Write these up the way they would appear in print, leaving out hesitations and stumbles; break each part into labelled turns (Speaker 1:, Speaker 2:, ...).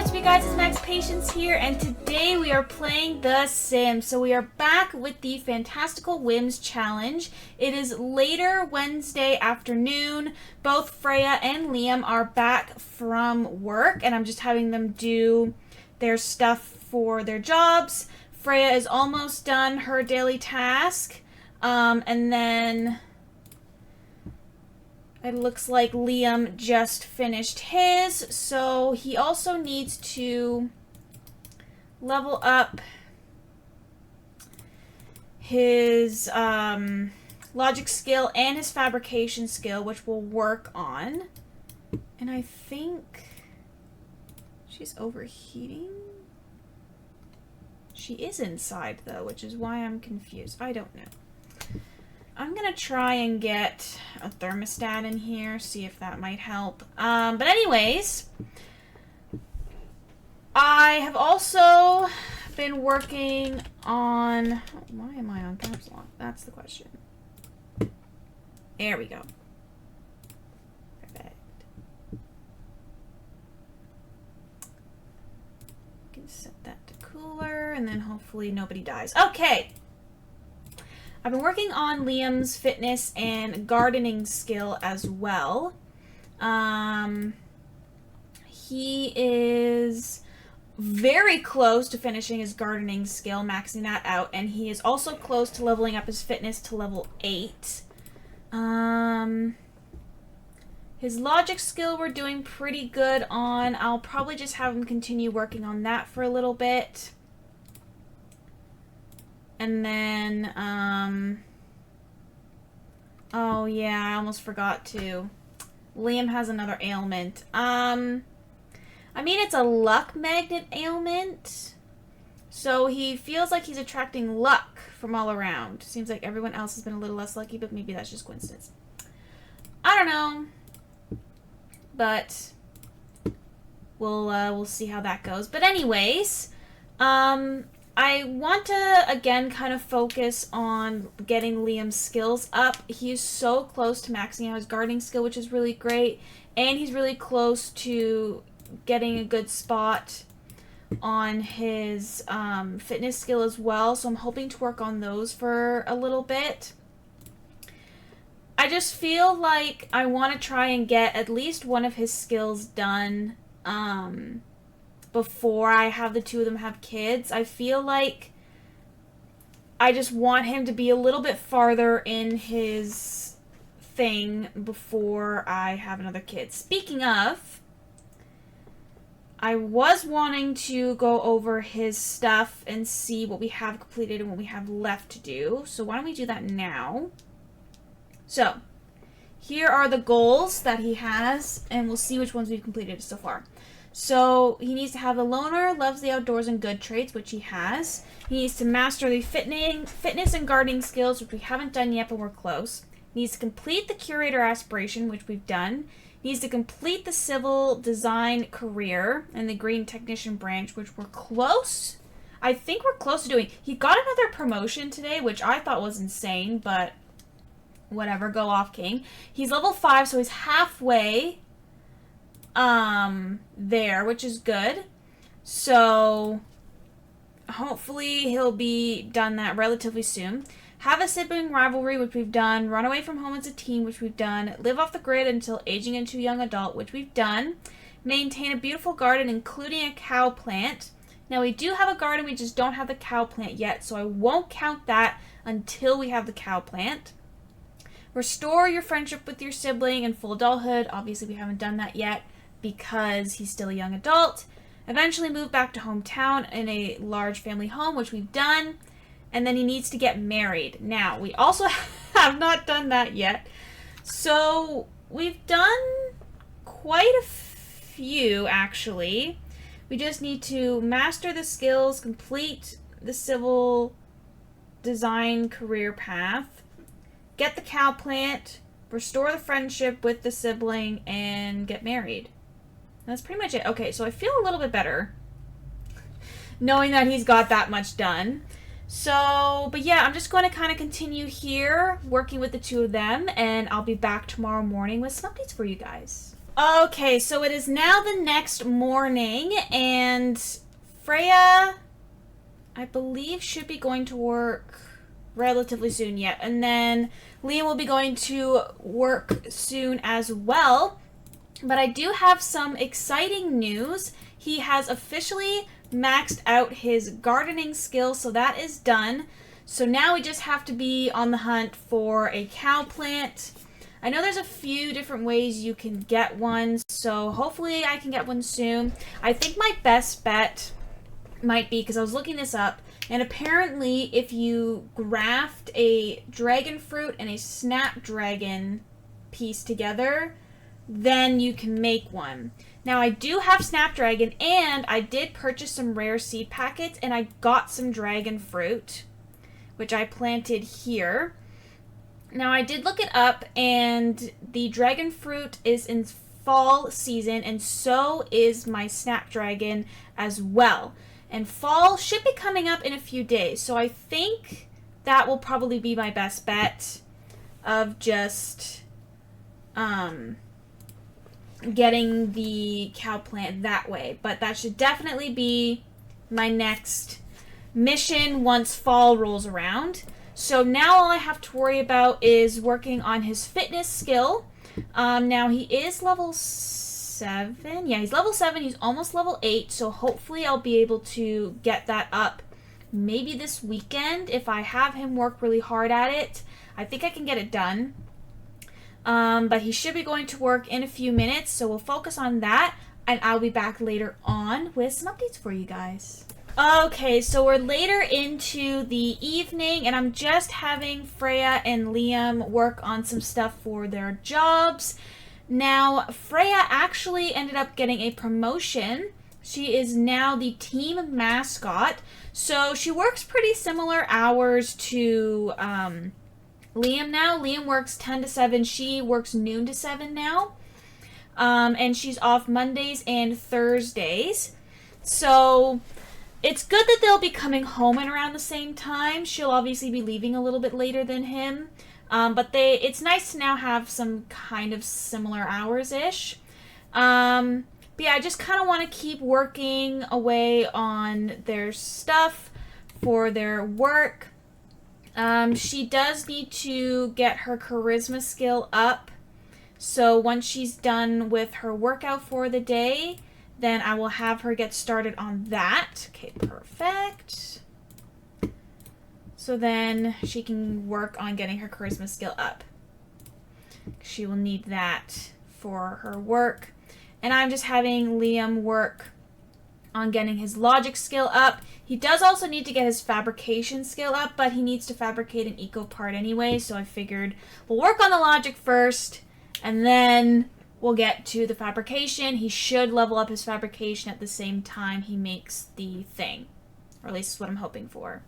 Speaker 1: what's up you guys, it's Max Patience here, and today we are playing The Sims. So we are back with the Fantastical Whims challenge. It is later Wednesday afternoon. Both Freya and Liam are back from work, and I'm just having them do their stuff for their jobs. Freya is almost done her daily task, and then it looks like Liam just finished his, so he also needs to level up his logic skill and his fabrication skill, which we'll work on. And I think she's overheating. She is inside, though, which is why I'm confused. I don't know. I'm gonna try and get a thermostat in here, see if that might help. But anyways, I have also been working on... Why am I on caps lock? That's the question. There we go. Perfect. You can set that to cooler, and then hopefully nobody dies. Okay! I've been working on Liam's fitness and gardening skill as well. He is very close to finishing his gardening skill, maxing that out, and he is also close to leveling up his fitness to level 8. His logic skill we're doing pretty good on. I'll probably just have him continue working on that for a little bit. And then, oh yeah, I almost forgot to. Liam has another ailment. I mean, it's a luck magnet ailment. So he feels like he's attracting luck from all around. Seems like everyone else has been a little less lucky, but maybe that's just coincidence. I don't know. But we'll see how that goes. But anyways, I want to, again, kind of focus on getting Liam's skills up. He's so close to maxing out his gardening skill, which is really great. And he's really close to getting a good spot on his fitness skill as well. So I'm hoping to work on those for a little bit. I just feel like I want to try and get at least one of his skills done before I have the two of them have kids. I feel like I just want him to be a little bit farther in his thing before I have another kid. Speaking of, I was wanting to go over his stuff and see what we have completed and what we have left to do. So why don't we do that now? So, here are the goals that he has, and we'll see which ones we've completed so far. So, he needs to have the loner, loves the outdoors, and good traits, which he has. He needs to master the fitness and gardening skills, which we haven't done yet, but we're close. He needs to complete the curator aspiration, which we've done. He needs to complete the civil design career and the green technician branch, which we're close. I think we're close to doing. He got another promotion today, which I thought was insane, but whatever, go off, King. He's level 5, so he's halfway there, which is good. So hopefully he'll be done that relatively soon. Have a sibling rivalry, which we've done. Run away from home as a teen, which we've done. Live off the grid until aging into a young adult, which we've done. Maintain a beautiful garden, including a cow plant. Now, we do have a garden, we just don't have the cow plant yet, so I won't count that until we have the cow plant. Restore your friendship with your sibling in full adulthood. Obviously, we haven't done that yet because he's still a young adult. Eventually move back to hometown in a large family home, which we've done. And then he needs to get married. Now, we also have not done that yet. So, we've done quite a few, actually. We just need to master the skills, complete the civil design career path, get the cow plant, restore the friendship with the sibling, and get married. That's pretty much it. Okay, so I feel a little bit better knowing that he's got that much done. So, but yeah, I'm just going to kind of continue here working with the two of them, and I'll be back tomorrow morning with some updates for you guys. Okay, so it is now the next morning, and Freya, I believe, should be going to work relatively soon yet. And then Liam will be going to work soon as well. But I do have some exciting news. He has officially maxed out his gardening skill, so that is done. So now we just have to be on the hunt for a cow plant. I know there's a few different ways you can get one, so hopefully I can get one soon. I think my best bet might be, because I was looking this up, and apparently if you graft a dragon fruit and a snapdragon piece together, then you can make one. Now I do have snapdragon, and I did purchase some rare seed packets, and I got some dragon fruit, which I planted here. Now I did look it up, and the dragon fruit is in fall season, and so is my snapdragon as well. And fall should be coming up in a few days, so I think that will probably be my best bet of just getting the cow plant that way. But that should definitely be my next mission once fall rolls around. So now all I have to worry about is working on his fitness skill. Now he is level 7. Yeah, he's level 7. He's almost level 8. So hopefully I'll be able to get that up maybe this weekend if I have him work really hard at it. I think I can get it done. But he should be going to work in a few minutes. So we'll focus on that. And I'll be back later on with some updates for you guys. Okay, so we're later into the evening, and I'm just having Freya and Liam work on some stuff for their jobs. Now, Freya actually ended up getting a promotion. She is now the team mascot, so she works pretty similar hours to Liam now. Liam works 10 to 7. She works noon to 7 now, and she's off Mondays and Thursdays. So it's good that they'll be coming home at around the same time. She'll obviously be leaving a little bit later than him. But it's nice to now have some kind of similar hours-ish. But yeah, I just kind of want to keep working away on their stuff for their work. She does need to get her charisma skill up. So once she's done with her workout for the day, then I will have her get started on that. Okay, perfect. So then she can work on getting her charisma skill up. She will need that for her work. And I'm just having Liam work on getting his logic skill up. He does also need to get his fabrication skill up, but he needs to fabricate an eco part anyway, so I figured we'll work on the logic first, and then we'll get to the fabrication. He should level up his fabrication at the same time he makes the thing. Or at least that's what I'm hoping for.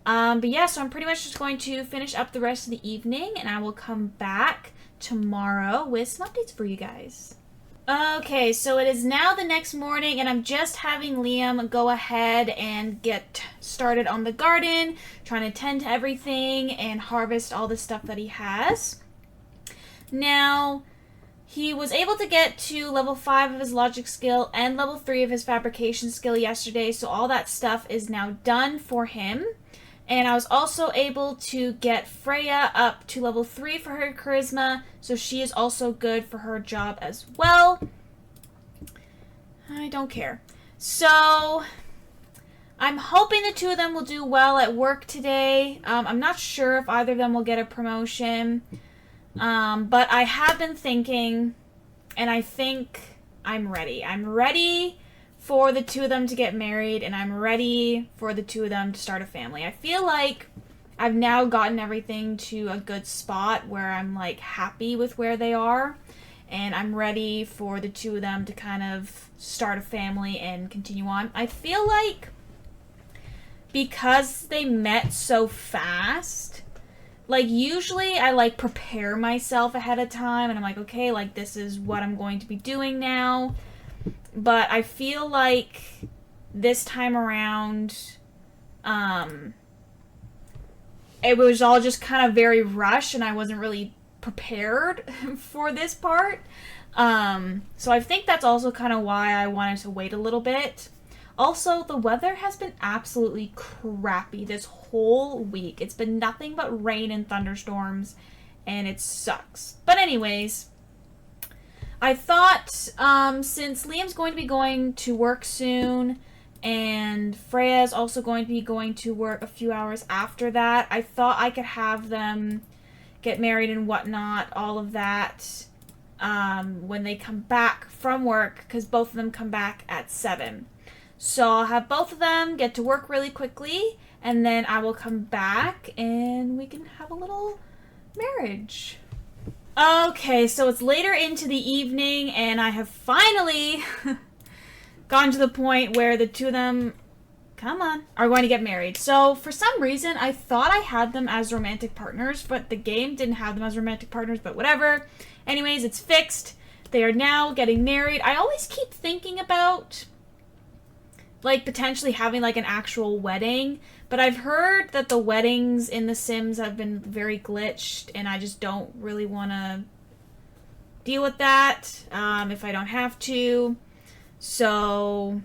Speaker 1: But yeah, so I'm pretty much just going to finish up the rest of the evening, and I will come back tomorrow with some updates for you guys. Okay, so it is now the next morning, and I'm just having Liam go ahead and get started on the garden, trying to tend to everything and harvest all the stuff that he has. Now, he was able to get to level 5 of his logic skill and level 3 of his fabrication skill yesterday, so all that stuff is now done for him. And I was also able to get Freya up to level 3 for her charisma, so she is also good for her job as well. I don't care. So, I'm hoping the two of them will do well at work today. I'm not sure if either of them will get a promotion. But I have been thinking, and I think I'm ready. I'm ready for the two of them to get married, and I'm ready for the two of them to start a family. I feel like I've now gotten everything to a good spot where I'm like happy with where they are, and I'm ready for the two of them to kind of start a family and continue on. I feel like because they met so fast, like, usually I, like, prepare myself ahead of time, and I'm like, okay, like, this is what I'm going to be doing now. But I feel like this time around, it was all just kind of very rushed, and I wasn't really prepared for this part. So I think that's also kind of why I wanted to wait a little bit. Also, the weather has been absolutely crappy this whole week. It's been nothing but rain and thunderstorms, and it sucks. But anyways, I thought since Liam's going to be going to work soon, and Freya's also going to be going to work a few hours after that, I thought I could have them get married and whatnot, all of that, when they come back from work, because both of them come back at 7. So I'll have both of them get to work really quickly, and then I will come back and we can have a little marriage. Okay, so it's later into the evening, and I have finally gotten to the point where the two of them, come on, are going to get married. So for some reason, I thought I had them as romantic partners, but the game didn't have them as romantic partners, but whatever. Anyways, it's fixed. They are now getting married. I always keep thinking about like potentially having like an actual wedding, but I've heard that the weddings in The Sims have been very glitched, and I just don't really want to deal with that if I don't have to. So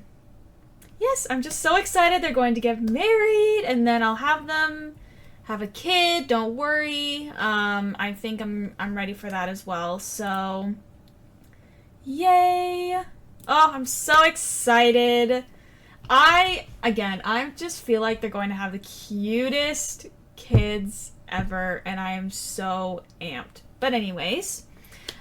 Speaker 1: yes, I'm just so excited. They're going to get married, and then I'll have them have a kid. Don't worry. I think I'm ready for that as well. So yay. Oh, I'm so excited. I just feel like they're going to have the cutest kids ever, and I am so amped. But anyways,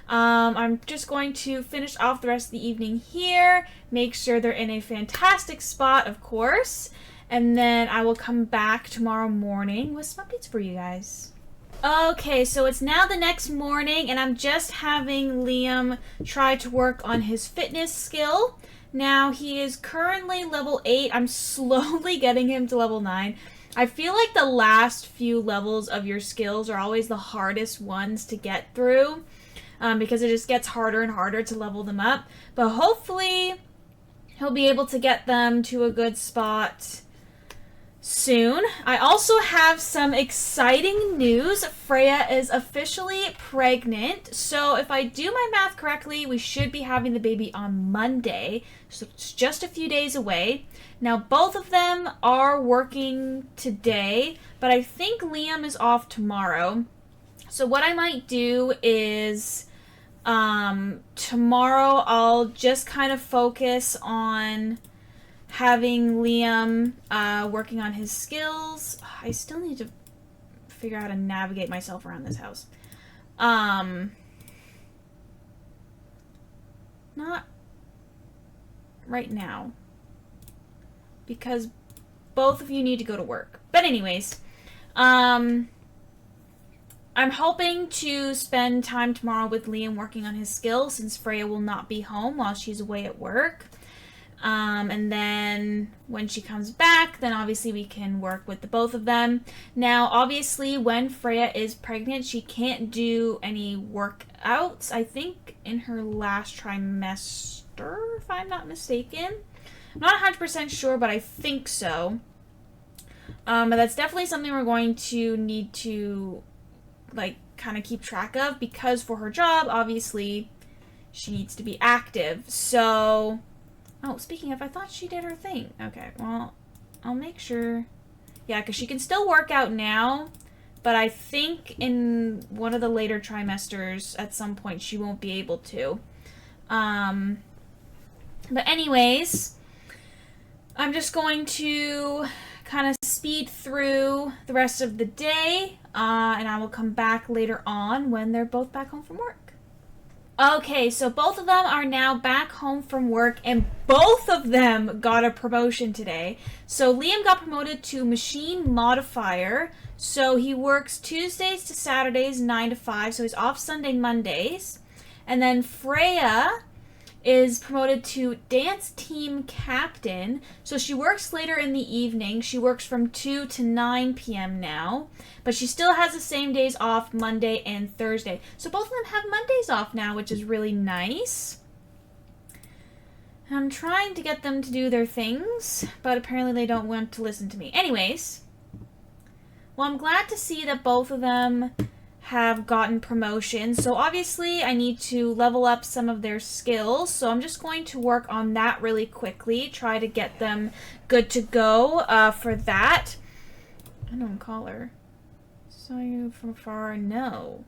Speaker 1: I'm just going to finish off the rest of the evening here, make sure they're in a fantastic spot, of course, and then I will come back tomorrow morning with some updates for you guys. Okay, so it's now the next morning, and I'm just having Liam try to work on his fitness skill. Now, he is currently level 8. I'm slowly getting him to level 9. I feel like the last few levels of your skills are always the hardest ones to get through, because it just gets harder and harder to level them up. But hopefully, he'll be able to get them to a good spot soon. I also have some exciting news. Freya is officially pregnant. So if I do my math correctly, we should be having the baby on Monday. So it's just a few days away. Now both of them are working today, but I think Liam is off tomorrow. So what I might do is tomorrow I'll just kind of focus on having Liam working on his skills. I still need to figure out how to navigate myself around this house. Not right now, because both of you need to go to work. But anyways, I'm hoping to spend time tomorrow with Liam working on his skills, since Freya will not be home while she's away at work. And then when she comes back, then obviously we can work with the both of them. Now, obviously, when Freya is pregnant, she can't do any workouts, I think, in her last trimester, if I'm not mistaken. I'm not 100% sure, but I think so. But that's definitely something we're going to need to, like, kind of keep track of, because for her job, obviously, she needs to be active. So, oh, speaking of, I thought she did her thing. Okay, well, I'll make sure. Yeah, because she can still work out now, but I think in one of the later trimesters, at some point, she won't be able to. But anyways, I'm just going to kind of speed through the rest of the day, and I will come back later on when they're both back home from work. Okay, so both of them are now back home from work, and both of them got a promotion today. So Liam got promoted to machine modifier, so he works Tuesdays to Saturdays 9 to 5, so he's off Sunday, Mondays. And then Freya is promoted to dance team captain, so she works later in the evening. She works from 2 to 9 p.m. now, but she still has the same days off, Monday and Thursday. So both of them have Mondays off now, which is really nice. I'm trying to get them to do their things, but apparently they don't want to listen to me. Anyways, well, I'm glad to see that both of them have gotten promotions. So obviously I need to level up some of their skills. So I'm just going to work on that really quickly. Try to get them good to go for that. I don't call her. Saw you from afar. No.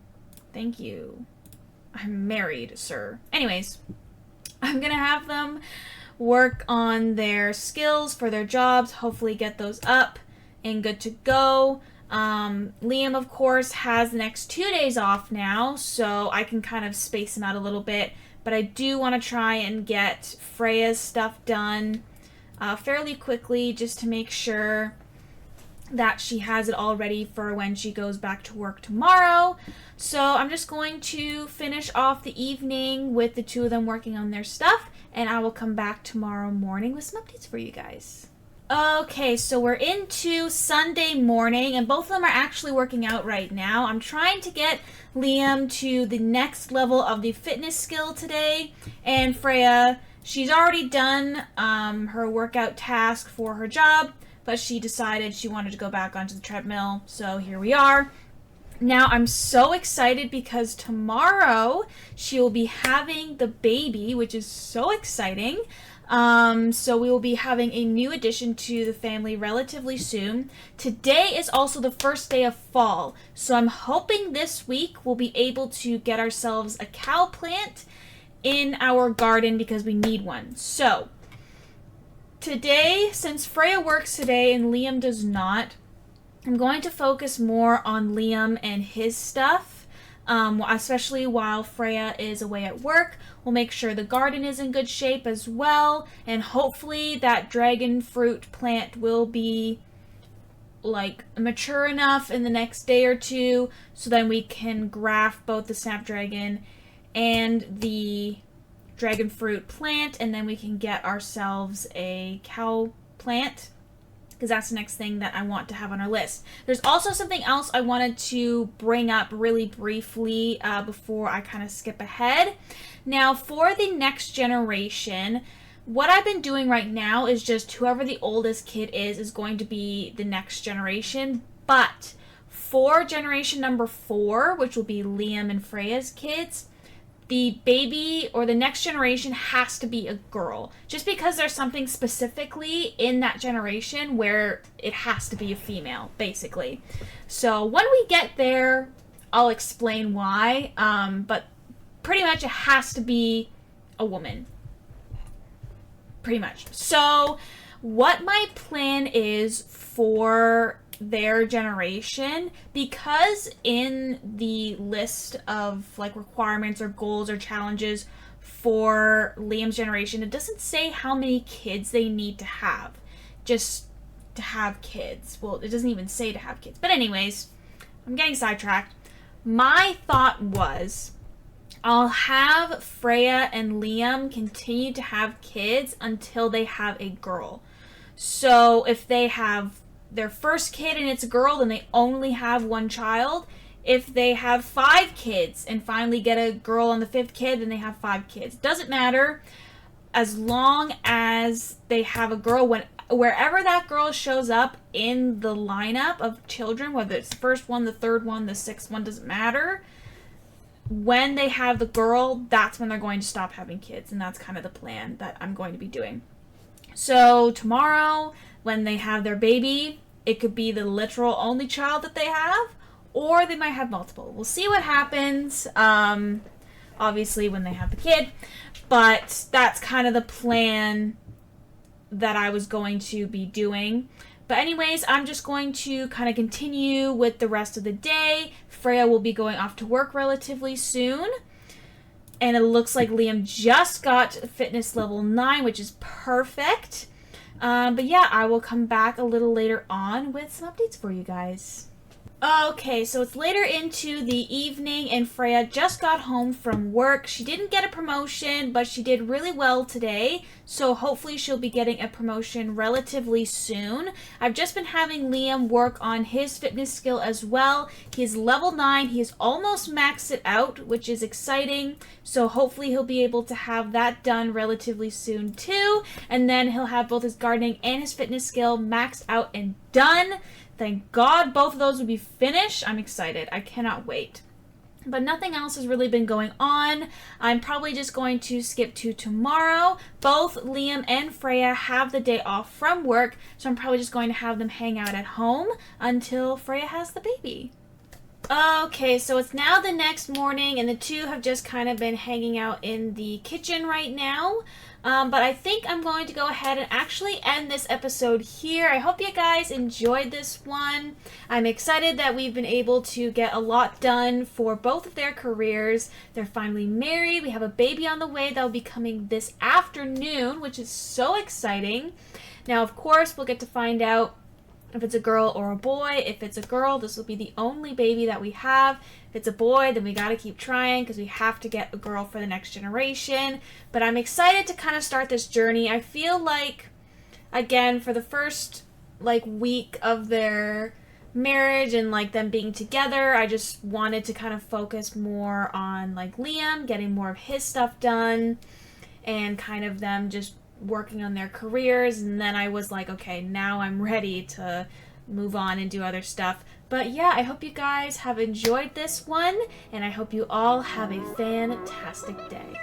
Speaker 1: Thank you. I'm married, sir. Anyways, I'm going to have them work on their skills for their jobs. Hopefully get those up and good to go. Liam, of course, has the next 2 days off now, so I can kind of space him out a little bit. But I do want to try and get Freya's stuff done fairly quickly just to make sure that she has it all ready for when she goes back to work tomorrow. So I'm just going to finish off the evening with the two of them working on their stuff, and I will come back tomorrow morning with some updates for you guys. Okay, so we're into Sunday morning, and both of them are actually working out right now. I'm trying to get Liam to the next level of the fitness skill today, and Freya, she's already done her workout task for her job, but she decided she wanted to go back onto the treadmill, so here we are. Now, I'm so excited because tomorrow she will be having the baby, which is so exciting. So we will be having a new addition to the family relatively soon. Today is also the first day of fall, so I'm hoping this week we'll be able to get ourselves a cow plant in our garden because we need one. So today, since Freya works today and Liam does not, I'm going to focus more on Liam and his stuff, especially while Freya is away at work. We'll make sure the garden is in good shape as well, and hopefully that dragon fruit plant will be like mature enough in the next day or two so then we can graft both the snapdragon and the dragon fruit plant, and then we can get ourselves a cow plant, because that's the next thing that I want to have on our list. There's also something else I wanted to bring up really briefly before I kind of skip ahead. Now, for the next generation, what I've been doing right now is just whoever the oldest kid is going to be the next generation. But for generation number 4, which will be Liam and Freya's kids, the baby or the next generation has to be a girl, just because there's something specifically in that generation where it has to be a female, basically. So when we get there, I'll explain why, but pretty much it has to be a woman. Pretty much. So what my plan is for their generation, because in the list of like requirements or goals or challenges for Liam's generation, it doesn't say how many kids they need to have, just to have kids. Well, it doesn't even say to have kids, but anyways, I'm getting sidetracked. My thought was I'll have Freya and Liam continue to have kids until they have a girl. So if they have their first kid and it's a girl, then they only have one child. If they have 5 kids and finally get a girl on the 5th kid, then they have 5 kids. Doesn't matter, as long as they have a girl. Wherever that girl shows up in the lineup of children, whether it's the first one, the 3rd one, the 6th one, doesn't matter. When they have the girl, that's when they're going to stop having kids, and that's kind of the plan that I'm going to be doing. So tomorrow, when they have their baby, it could be the literal only child that they have, or they might have multiple. We'll see what happens, obviously, when they have the kid, but that's kind of the plan that I was going to be doing. But anyways, I'm just going to kind of continue with the rest of the day. Freya will be going off to work relatively soon, and it looks like Liam just got fitness level 9, which is perfect. But yeah, I will come back a little later on with some updates for you guys. Okay, so it's later into the evening, and Freya just got home from work. She didn't get a promotion, but she did really well today, so hopefully she'll be getting a promotion relatively soon. I've just been having Liam work on his fitness skill as well. He's level 9. He's almost maxed it out, which is exciting, so hopefully he'll be able to have that done relatively soon too, and then he'll have both his gardening and his fitness skill maxed out and done. Thank God both of those will be finished. I'm excited. I cannot wait. But nothing else has really been going on. I'm probably just going to skip to tomorrow. Both Liam and Freya have the day off from work, so I'm probably just going to have them hang out at home until Freya has the baby. Okay, so it's now the next morning, and the two have just kind of been hanging out in the kitchen right now. But I think I'm going to go ahead and actually end this episode here. I hope you guys enjoyed this one. I'm excited that we've been able to get a lot done for both of their careers. They're finally married. We have a baby on the way that will be coming this afternoon, which is so exciting. Now, of course, we'll get to find out if it's a girl or a boy. If it's a girl, this will be the only baby that we have. If it's a boy, then we gotta keep trying because we have to get a girl for the next generation. But I'm excited to kind of start this journey. I feel like, again, for the first week of their marriage and them being together, I just wanted to kind of focus more on Liam, getting more of his stuff done, and kind of them just working on their careers. And then I was like, okay, now I'm ready to move on and do other stuff. But yeah, I hope you guys have enjoyed this one, and I hope you all have a fantastic day.